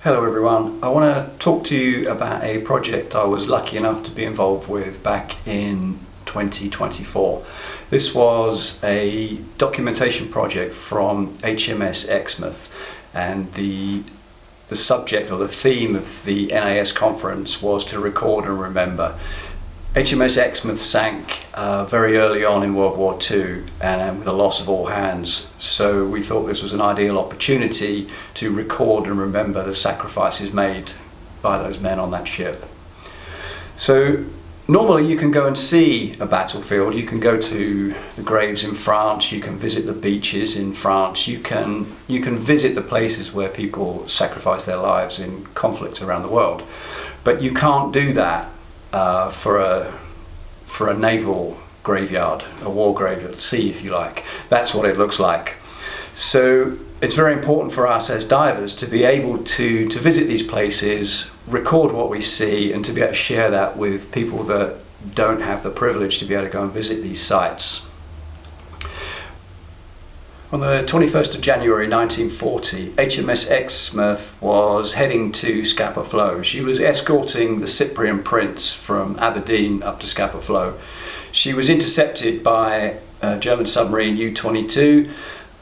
Hello everyone, I want to talk to you about a project I was lucky enough to be involved with back in 2024. This was a documentation project from HMS Exmouth, and the subject or the theme of the NAS Conference was to record and remember. HMS Exmouth sank very early on in World War II and with the loss of all hands, so we thought this was an ideal opportunity to record and remember the sacrifices made by those men on that ship. So normally you can go and see a battlefield, you can go to the graves in France, you can visit the beaches in France, you can visit the places where people sacrifice their lives in conflicts around the world, but you can't do that for a naval graveyard, a war grave at sea, if you like. That's what it looks like. So it's very important for us as divers to be able to visit these places, record what we see, and to be able to share that with people that don't have the privilege to be able to go and visit these sites. On the 21st of January 1940, HMS Exmouth was heading to Scapa Flow. She was escorting the Cyprian Prince from Aberdeen up to Scapa Flow. She was intercepted by a German submarine U-22,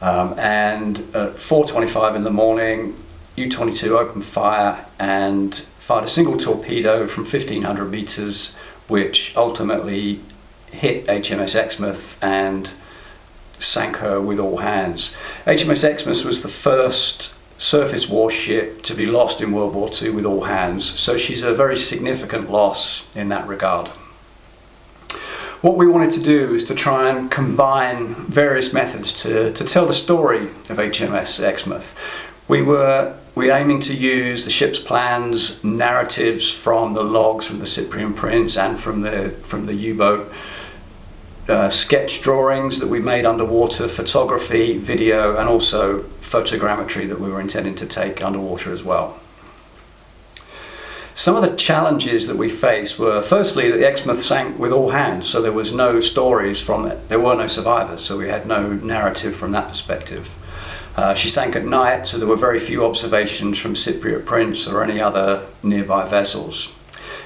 and at 4:25 in the morning, U-22 opened fire and fired a single torpedo from 1,500 meters, which ultimately hit HMS Exmouth and sank her with all hands. HMS Exmouth was the first surface warship to be lost in World War II with all hands, so she's a very significant loss in that regard. What we wanted to do is to try and combine various methods to tell the story of HMS Exmouth. We were aiming to use the ship's plans, narratives from the logs from the Cyprian Prince and from the U-boat, sketch drawings that we made underwater, photography, video, and also photogrammetry that we were intending to take underwater as well. Some of the challenges that we faced were, firstly, that the Exmouth sank with all hands, so there was no stories from it. There were no survivors, so we had no narrative from that perspective. She sank at night, so there were very few observations from Cypriot Prince or any other nearby vessels.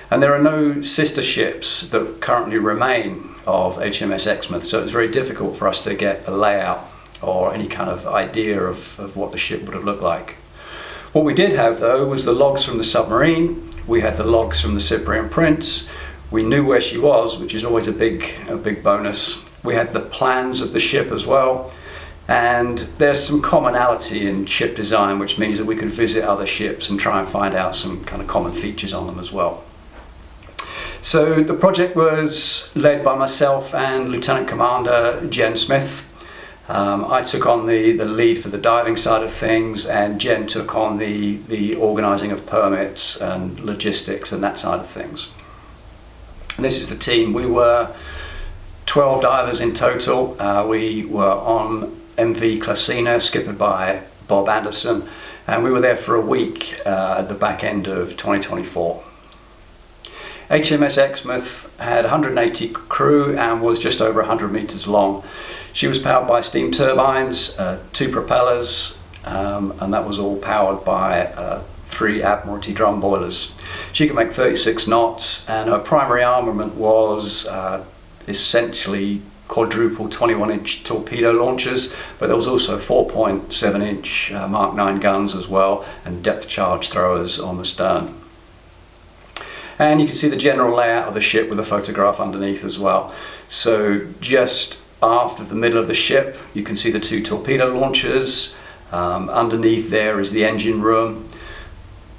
And there are no sister ships that currently remain of HMS Exmouth, so it's very difficult for us to get a layout or any kind of idea of what the ship would have looked like. What we did have, though, was the logs from the submarine. We had the logs from the Cyprian Prince. We knew where she was, which is always a big bonus. We had the plans of the ship as well, and there's some commonality in ship design, which means that we could visit other ships and try and find out some kind of common features on them as well. So the project was led by myself and Lieutenant Commander Jen Smith. I took on the lead for the diving side of things, and Jen took on the organising of permits and logistics and that side of things. And this is the team. We were 12 divers in total. We were on MV Classina, skippered by Bob Anderson, and we were there for a week at the back end of 2024. HMS Exmouth had 180 crew and was just over 100 meters long. She was powered by steam turbines, 2 propellers, and that was all powered by 3 Admiralty drum boilers. She could make 36 knots, and her primary armament was essentially quadruple 21-inch torpedo launchers, but there was also 4.7-inch Mark 9 guns as well, and depth charge throwers on the stern. And you can see the general layout of the ship with a photograph underneath as well. So just aft of the middle of the ship, you can see the 2 torpedo launchers. Underneath there is the engine room.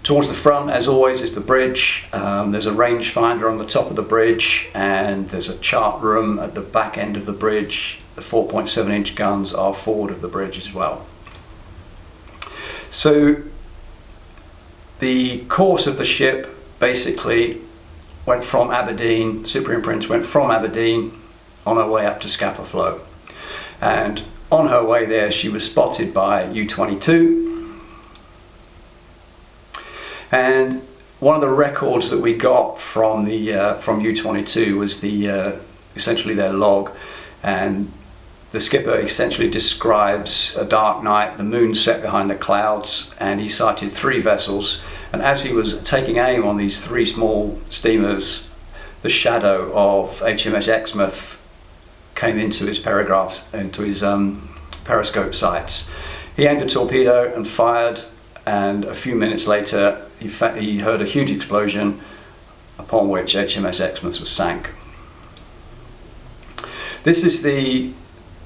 Towards the front, as always, is the bridge. There's a rangefinder on the top of the bridge, and there's a chart room at the back end of the bridge. The 4.7-inch guns are forward of the bridge as well. So the course of the ship basically went from Aberdeen. Cyprian Prince went from Aberdeen on her way up to Scapa Flow, and on her way there she was spotted by U-22, and one of the records that we got from the from U-22 was essentially their log, and The skipper essentially describes a dark night, the moon set behind the clouds, and he sighted 3 vessels. And as he was taking aim on these 3 small steamers, the shadow of HMS Exmouth came into his periscope sights. He aimed a torpedo and fired, and a few minutes later he heard a huge explosion, upon which HMS Exmouth was sank. This is the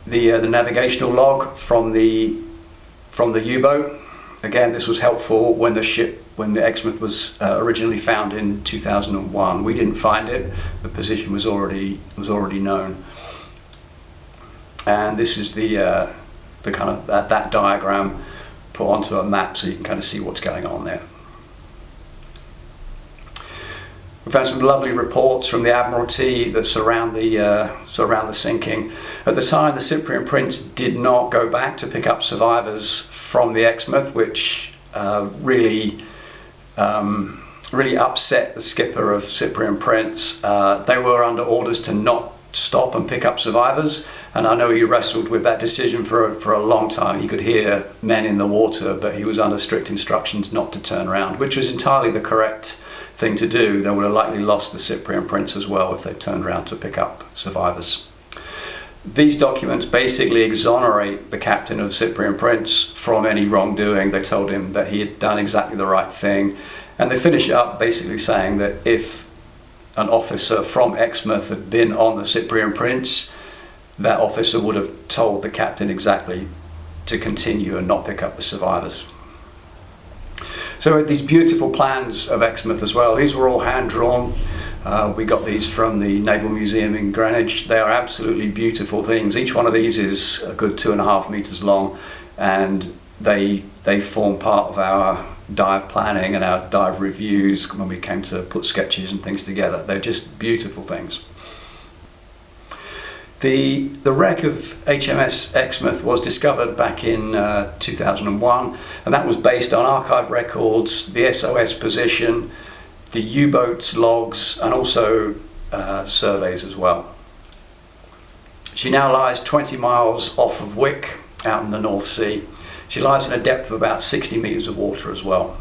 navigational log from the U-boat. Again, this was helpful when the Exmouth was originally found in 2001. We didn't find it; the position was already known. And this is the kind of that diagram put onto a map, so you can kind of see what's going on there. We found some lovely reports from the Admiralty that surround the sinking. At the time, the Cyprian Prince did not go back to pick up survivors from the Exmouth, which really upset the skipper of Cyprian Prince. They were under orders to not stop and pick up survivors, and I know he wrestled with that decision for a long time. He could hear men in the water, but he was under strict instructions not to turn around, which was entirely the correct thing to do. They would have likely lost the Cyprian Prince as well if they turned around to pick up survivors. These documents basically exonerate the captain of Cyprian Prince from any wrongdoing. They told him that he had done exactly the right thing, and they finish it up basically saying that if an officer from Exmouth had been on the Cyprian Prince, that officer would have told the captain exactly to continue and not pick up the survivors. So these beautiful plans of Exmouth as well, these were all hand drawn. We got these from the Naval Museum in Greenwich. They are absolutely beautiful things. Each one of these is a good 2.5 meters long, and they form part of our dive planning and our dive reviews when we came to put sketches and things together. They're just beautiful things. The wreck of HMS Exmouth was discovered back in 2001, and that was based on archive records, the SOS position, the U-boat's logs, and also surveys as well. She now lies 20 miles off of Wick, out in the North Sea. She lies in a depth of about 60 meters of water as well.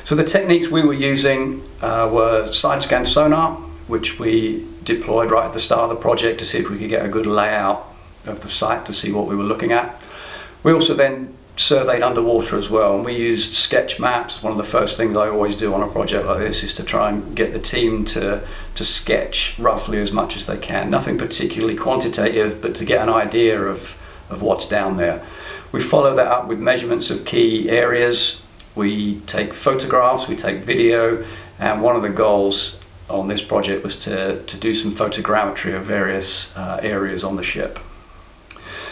So the techniques we were using were side scan sonar, which we deployed right at the start of the project to see if we could get a good layout of the site to see what we were looking at. We also then surveyed underwater as well, and we used sketch maps. One of the first things I always do on a project like this is to try and get the team to sketch roughly as much as they can. Nothing particularly quantitative, but to get an idea of what's down there. We follow that up with measurements of key areas. We take photographs, we take video, and one of the goals on this project was to do some photogrammetry of various areas on the ship.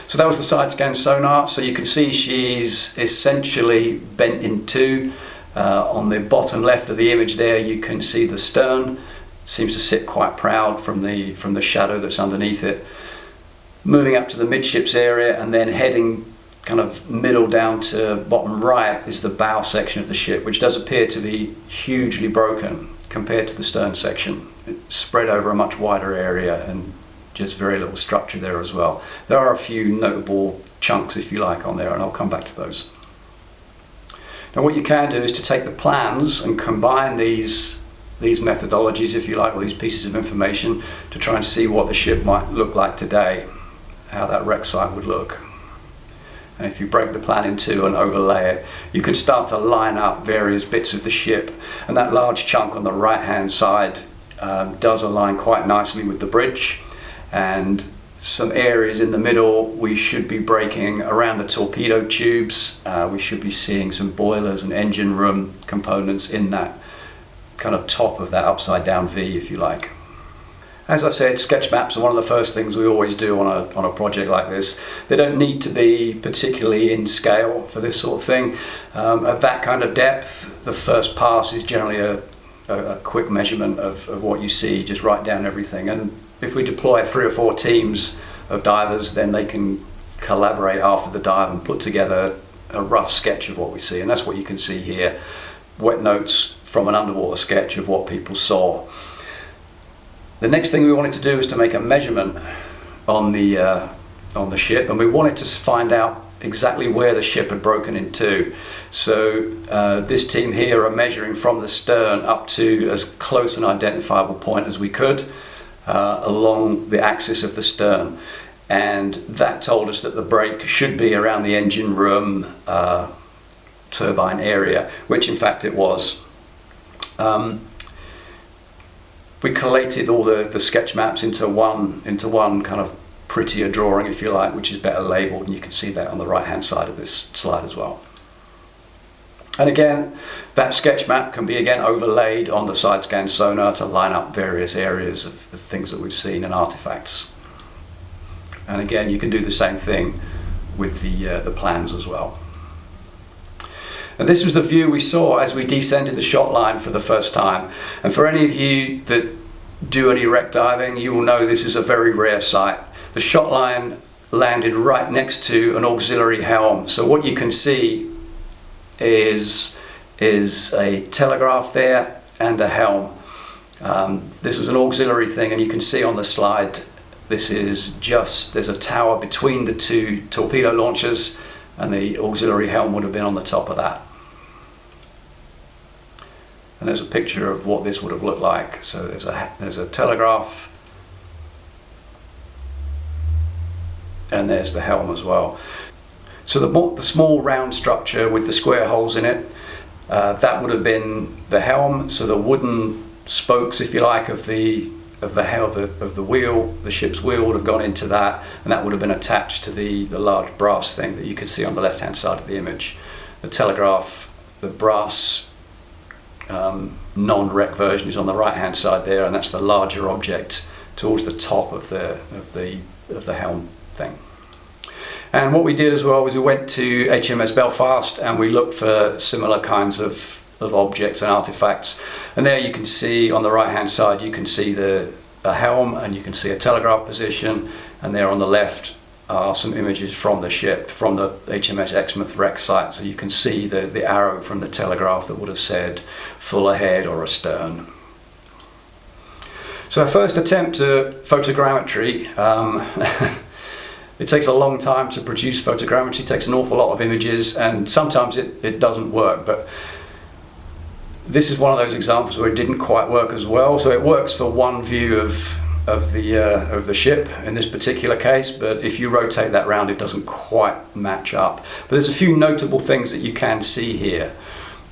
So that was the side scan sonar. So you can see she's essentially bent in two. On the bottom left of the image there, you can see the stern seems to sit quite proud from the shadow that's underneath it. Moving up to the midships area and then heading kind of middle down to bottom right is the bow section of the ship, which does appear to be hugely broken compared to the stern section. It's spread over a much wider area and just very little structure there as well. There are a few notable chunks, if you like, on there, and I'll come back to those. Now what you can do is to take the plans and combine these methodologies, if you like, or these pieces of information to try and see what the ship might look like today, how that wreck site would look. And if you break the plan in two and overlay it, you can start to line up various bits of the ship. And that large chunk on the right-hand side does align quite nicely with the bridge. And some areas in the middle, we should be breaking around the torpedo tubes. We should be seeing some boilers and engine room components in that kind of top of that upside-down V, if you like. As I said, sketch maps are one of the first things we always do on a project like this. They don't need to be particularly in scale for this sort of thing. At that kind of depth, the first pass is generally a quick measurement of what you see, just write down everything. And if we deploy 3 or 4 teams of divers, then they can collaborate after the dive and put together a rough sketch of what we see. And that's what you can see here, wet notes from an underwater sketch of what people saw. The next thing we wanted to do is to make a measurement on the on the ship, and we wanted to find out exactly where the ship had broken in two. So this team here are measuring from the stern up to as close an identifiable point as we could along the axis of the stern, and that told us that the break should be around the engine room turbine area, which in fact it was. We collated all the sketch maps into one kind of prettier drawing, if you like, which is better labeled, and you can see that on the right hand side of this slide as well. And again, that sketch map can be again overlaid on the side scan sonar to line up various areas of things that we've seen and artifacts. And again, you can do the same thing with the plans as well. And this was the view we saw as we descended the shot line for the first time. And for any of you that do any wreck diving, you will know this is a very rare sight. The shot line landed right next to an auxiliary helm. So what you can see is a telegraph there and a helm. This was an auxiliary thing, and you can see on the slide, there's a tower between the two torpedo launchers, and the auxiliary helm would have been on the top of that. And there's a picture of what this would have looked like. So there's a telegraph, and there's the helm as well. So the small round structure with the square holes in it, that would have been the helm. So the wooden spokes, if you like, of the wheel, the ship's wheel, would have gone into that, and that would have been attached to the large brass thing that you can see on the left hand side of the image. The telegraph, the brass non-wreck version, is on the right hand side there, and that's the larger object towards the top of the helm thing. And what we did as well was we went to HMS Belfast and we looked for similar kinds of objects and artifacts. And there you can see on the right hand side, you can see a helm, and you can see a telegraph position, and there on the left are some images from the ship, from the HMS Exmouth wreck site. So you can see the arrow from the telegraph that would have said full ahead or astern. So our first attempt at photogrammetry, it takes a long time to produce photogrammetry. It takes an awful lot of images, and sometimes it doesn't work. But this is one of those examples where it didn't quite work as well. So it works for one view of the ship in this particular case, but if you rotate that round, it doesn't quite match up. But there's a few notable things that you can see here.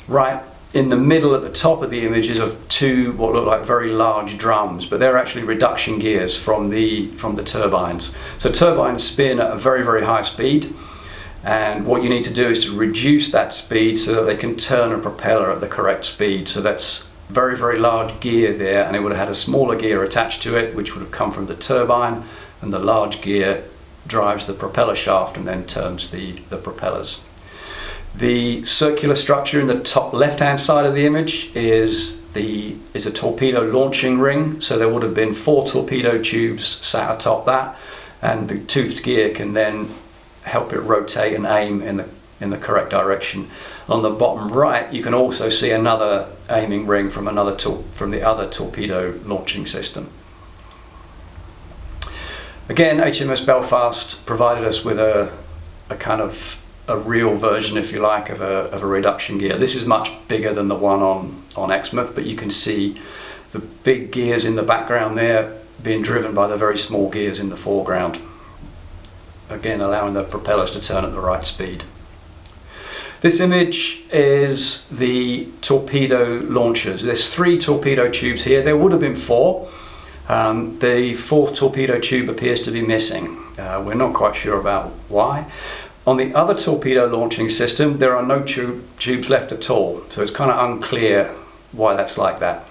Right in the middle at the top of the image is two what look like very large drums, but they're actually reduction gears from the turbines. So turbines spin at a very, very high speed, and what you need to do is to reduce that speed so that they can turn a propeller at the correct speed. So that's very, very large gear there, and it would have had a smaller gear attached to it, which would have come from the turbine, and the large gear drives the propeller shaft and then turns the propellers. The circular structure in the top left hand side of the image is a torpedo launching ring. So there would have been 4 torpedo tubes sat atop that, and the toothed gear can then help it rotate and aim in the correct direction. On the bottom right, you can also see another aiming ring from the other torpedo launching system. Again, HMS Belfast provided us with a kind of a real version, if you like, of a reduction gear. This is much bigger than the one on Exmouth, but you can see the big gears in the background there being driven by the very small gears in the foreground. Again, allowing the propellers to turn at the right speed. This image is the torpedo launchers. There's 3 torpedo tubes here. There would have been 4. The 4th torpedo tube appears to be missing. We're not quite sure about why. On the other torpedo launching system, there are no tubes left at all, so it's kind of unclear why that's like that.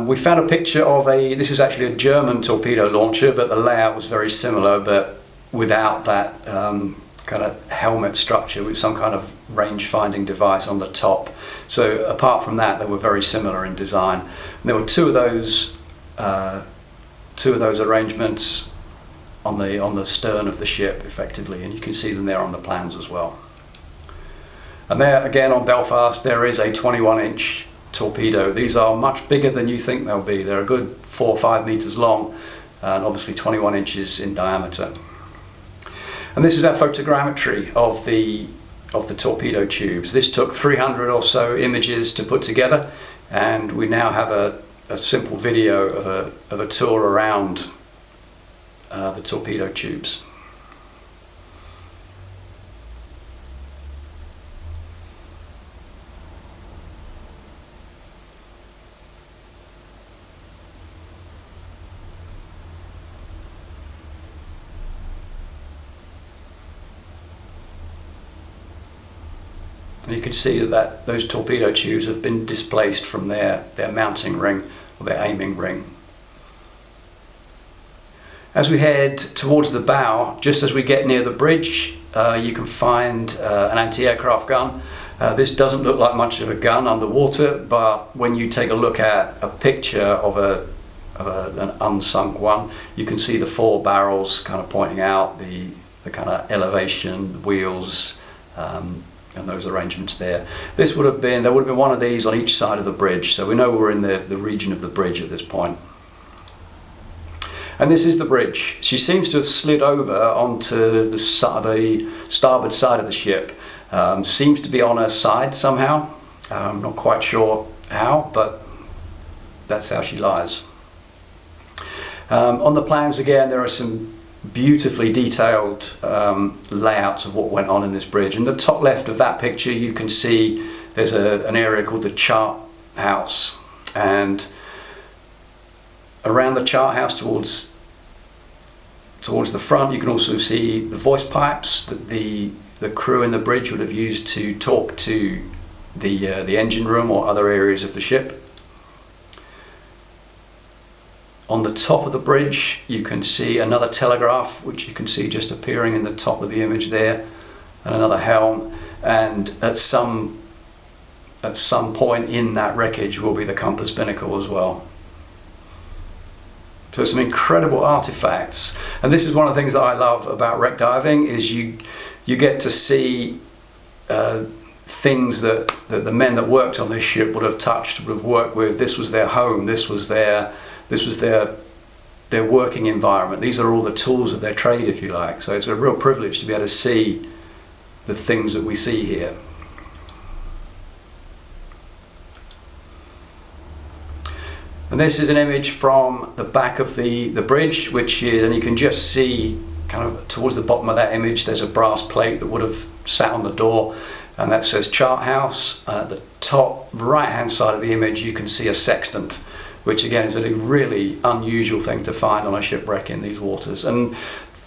We found a picture of this is actually a German torpedo launcher, but the layout was very similar, but without that kind of helmet structure with some kind of range finding device on the top. So apart from that, they were very similar in design. And there were two of those arrangements on the stern of the ship, effectively, and you can see them there on the plans as well. And there again on Belfast, there is a 21-inch torpedo. These are much bigger than you think they'll be. They're a good 4 or 5 meters long, and obviously 21 inches in diameter. And this is our photogrammetry of the torpedo tubes. This took 300 or so images to put together, and we now have a simple video of a tour around the torpedo tubes. And you can see that those torpedo tubes have been displaced from their mounting ring or their aiming ring. As we head towards the bow, just as we get near the bridge, you can find an anti-aircraft gun. This doesn't look like much of a gun underwater, but when you take a look at a picture of an unsunk one, you can see the 4 barrels kind of pointing out, the kind of elevation, the wheels, and those arrangements there. There would have been one of these on each side of the bridge, so we know we're in the region of the bridge at this point. And this is the bridge. She seems to have slid over onto the starboard side of the ship. Seems to be on her side somehow. I'm not quite sure how, but that's how she lies. On the plans again, there are some beautifully detailed layouts of what went on in this bridge. In the top left of that picture, you can see there's an area called the chart house, and around the chart house towards the front, you can also see the voice pipes that the crew in the bridge would have used to talk to the engine room or other areas of the ship. On the top of the bridge, you can see another telegraph, which you can see just appearing in the top of the image there, and another helm. And at some point in that wreckage will be the compass binnacle as well. So some incredible artifacts. And this is one of the things that I love about wreck diving, is you get to see things that the men that worked on this ship would have touched, would have worked with. This was their home. This was their working environment. These are all the tools of their trade, if you like. So it's a real privilege to be able to see the things that we see here. And this is an image from the back of the bridge, and you can just see kind of towards the bottom of that image, there's a brass plate that would have sat on the door, and that says chart house. And at the top right hand side of the image, you can see a sextant, which again is a really unusual thing to find on a shipwreck in these waters. And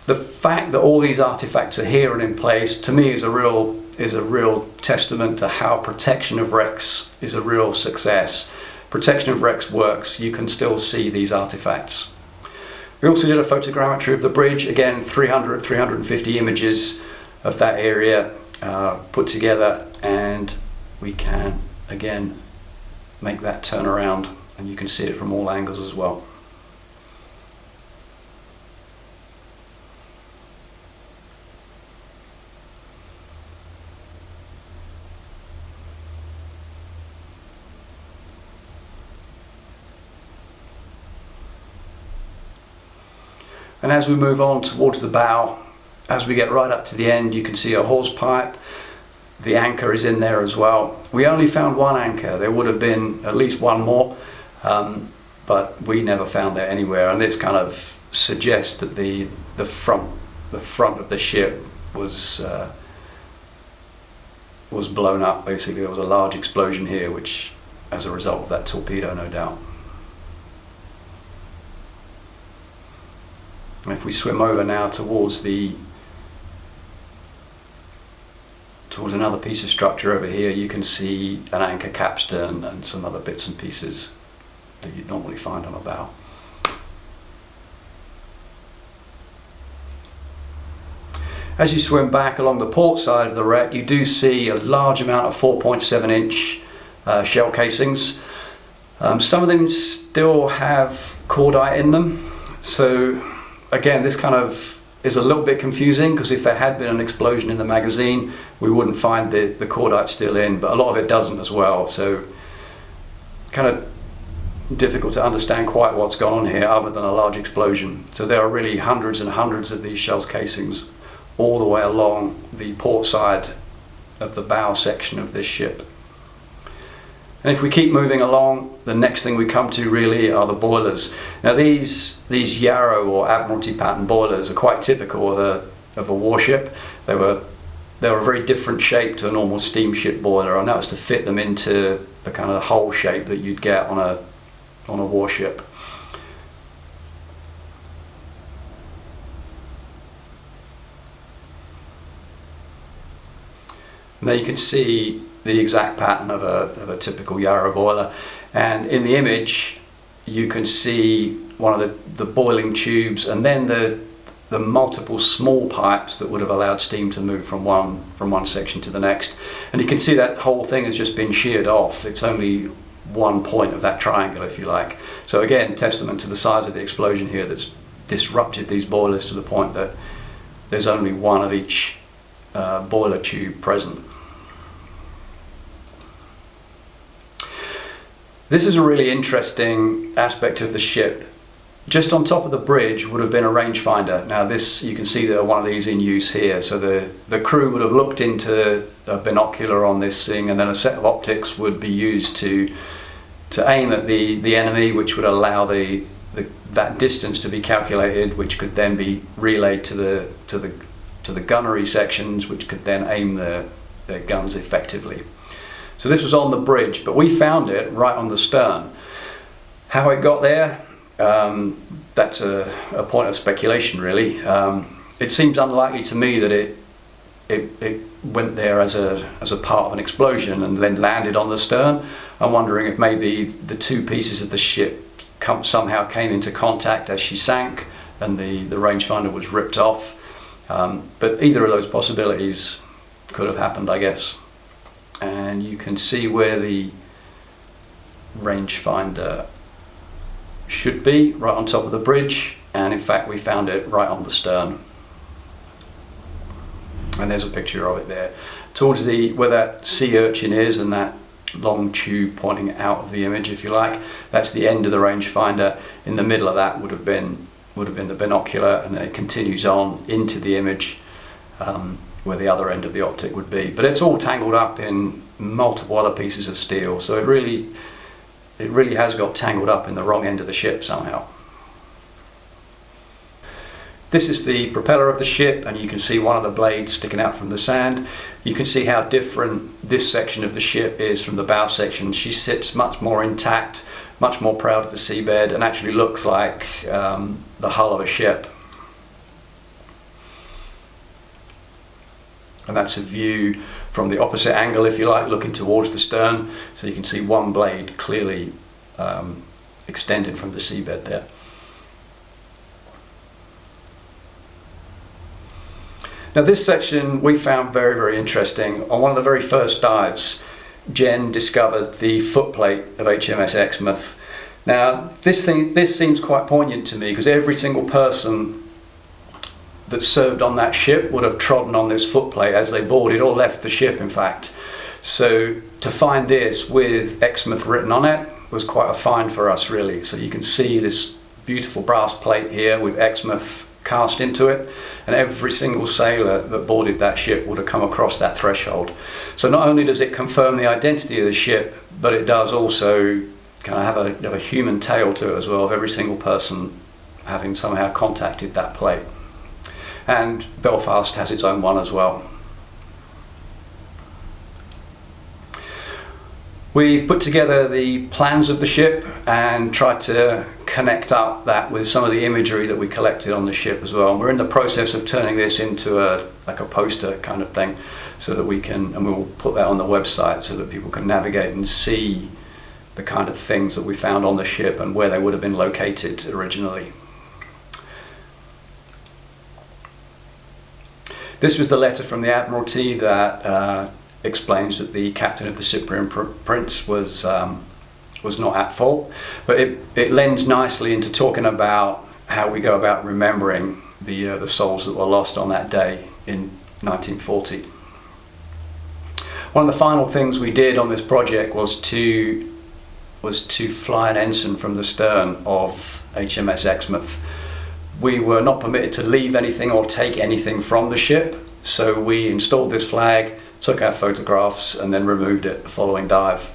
the fact that all these artifacts are here and in place, to me, is a real testament to how protection of wrecks is a real success. Protection of wrecks works. You can still see these artifacts. We also did a photogrammetry of the bridge, again 350 images of that area put together, and we can again make that turn around, and you can see it from all angles as well. And as we move on towards the bow, as we get right up to the end, you can see a hawse pipe. The anchor is in there as well. We only found one anchor. There would have been at least one more, but we never found that anywhere. And this kind of suggests that the front of the ship was blown up. Basically, there was a large explosion here, which, as a result of that torpedo, no doubt. And if we swim over now towards another piece of structure over here, you can see an anchor capstan and some other bits and pieces that you'd normally find on a bow. As you swim back along the port side of the wreck, you do see a large amount of 4.7-inch shell casings. Some of them still have cordite in them, so again, this kind of is a little bit confusing, because if there had been an explosion in the magazine, we wouldn't find the cordite still in, but a lot of it doesn't as well. So kind of difficult to understand quite what's gone on here other than a large explosion. So there are really hundreds and hundreds of these shell casings all the way along the port side of the bow section of this ship. And if we keep moving along, the next thing we come to really are the boilers. Now these Yarrow or Admiralty pattern boilers are quite typical of a warship. They were a very different shape to a normal steamship boiler, and that was to fit them into the kind of hull shape that you'd get on a warship. And there you can see the exact pattern of a typical Yarrow boiler, and in the image you can see one of the boiling tubes and then the multiple small pipes that would have allowed steam to move from one section to the next. And you can see that whole thing has just been sheared off. It's only one point of that triangle, if you like. So again, testament to the size of the explosion here that's disrupted these boilers to the point that there's only one of each boiler tube present. This is a really interesting aspect of the ship. Just on top of the bridge would have been a rangefinder. Now this, you can see there are one of these in use here. So the crew would have looked into a binocular on this thing, and then a set of optics would be used to aim at the enemy, which would allow that distance to be calculated, which could then be relayed to the gunnery sections, which could then aim their guns effectively. So this was on the bridge, but we found it right on the stern. How it got there, that's a point of speculation, really. It seems unlikely to me that it went there as a part of an explosion and then landed on the stern. I'm wondering if maybe the two pieces of the ship somehow came into contact as she sank and the rangefinder was ripped off. But either of those possibilities could have happened, I guess. And you can see where the rangefinder should be, right on top of the bridge, and in fact we found it right on the stern. And there's a picture of it there. Towards where that sea urchin is and that long tube pointing out of the image, if you like, that's the end of the rangefinder. In the middle of that would have been the binocular, and then it continues on into the image where the other end of the optic would be. But it's all tangled up in multiple other pieces of steel, so it really has got tangled up in the wrong end of the ship somehow. This is the propeller of the ship, and you can see one of the blades sticking out from the sand. You can see how different this section of the ship is from the bow section. She sits much more intact, much more proud of the seabed, and actually looks like the hull of a ship. And that's a view from the opposite angle, if you like, looking towards the stern. So you can see one blade clearly extended from the seabed there. Now this section we found very, very interesting. On one of the very first dives, Jen discovered the footplate of HMS Exmouth. Now this seems quite poignant to me, because every single person that served on that ship would have trodden on this footplate as they boarded or left the ship, in fact. So to find this with Exmouth written on it was quite a find for us, really. So you can see this beautiful brass plate here with Exmouth cast into it, and every single sailor that boarded that ship would have come across that threshold. So not only does it confirm the identity of the ship, but it does also kind of have a human tale to it as well, of every single person having somehow contacted that plate. And Belfast has its own one as well. We've put together the plans of the ship and tried to connect up that with some of the imagery that we collected on the ship as well. And we're in the process of turning this into like a poster kind of thing, so that we can, and we'll put that on the website so that people can navigate and see the kind of things that we found on the ship and where they would have been located originally. This was the letter from the Admiralty that explains that the captain of the Cyprian Prince was not at fault, but it lends nicely into talking about how we go about remembering the souls that were lost on that day in 1940. One of the final things we did on this project was to was to fly an ensign from the stern of HMS Exmouth. We were not permitted to leave anything or take anything from the ship, so we installed this flag, took our photographs, and then removed it the following dive.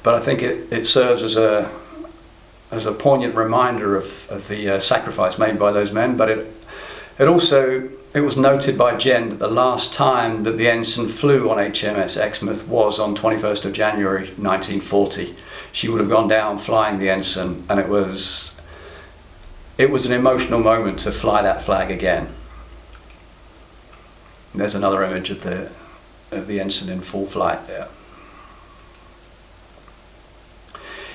But I think it serves as a poignant reminder of the sacrifice made by those men. But it was noted by Jen that the last time that the ensign flew on HMS Exmouth was on 21st of January 1940. She would have gone down flying the ensign, and it was an emotional moment to fly that flag again. And there's another image of the ensign in full flight there.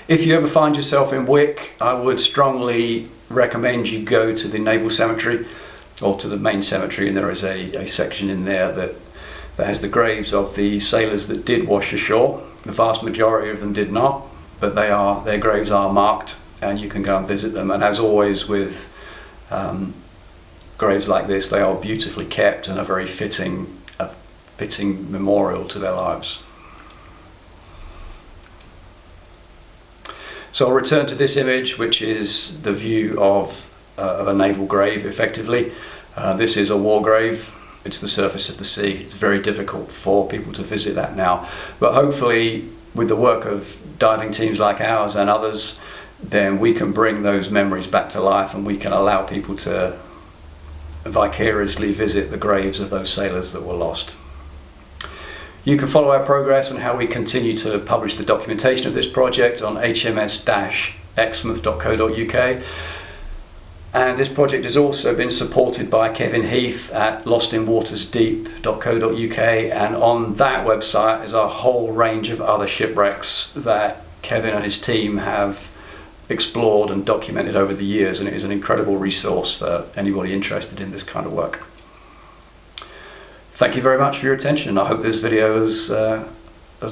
If you ever find yourself in Wick, I would strongly recommend you go to the Naval Cemetery, or to the main cemetery, and there is a section in there that has the graves of the sailors that did wash ashore. The vast majority of them did not, but their graves are marked, and you can go and visit them. And as always with graves like this, they are beautifully kept and a very fitting memorial to their lives. So I'll return to this image, which is the view of a naval grave, effectively. This is a war grave. It's the surface of the sea. It's very difficult for people to visit that now. But hopefully, with the work of diving teams like ours and others, then we can bring those memories back to life, and we can allow people to vicariously visit the graves of those sailors that were lost. You can follow our progress and how we continue to publish the documentation of this project on hms-exmouth.co.uk. And this project has also been supported by Kevin Heath at lostinwatersdeep.co.uk, and on that website is a whole range of other shipwrecks that Kevin and his team have explored and documented over the years, and it is an incredible resource for anybody interested in this kind of work. Thank you very much for your attention. I hope this video has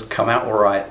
come out all right.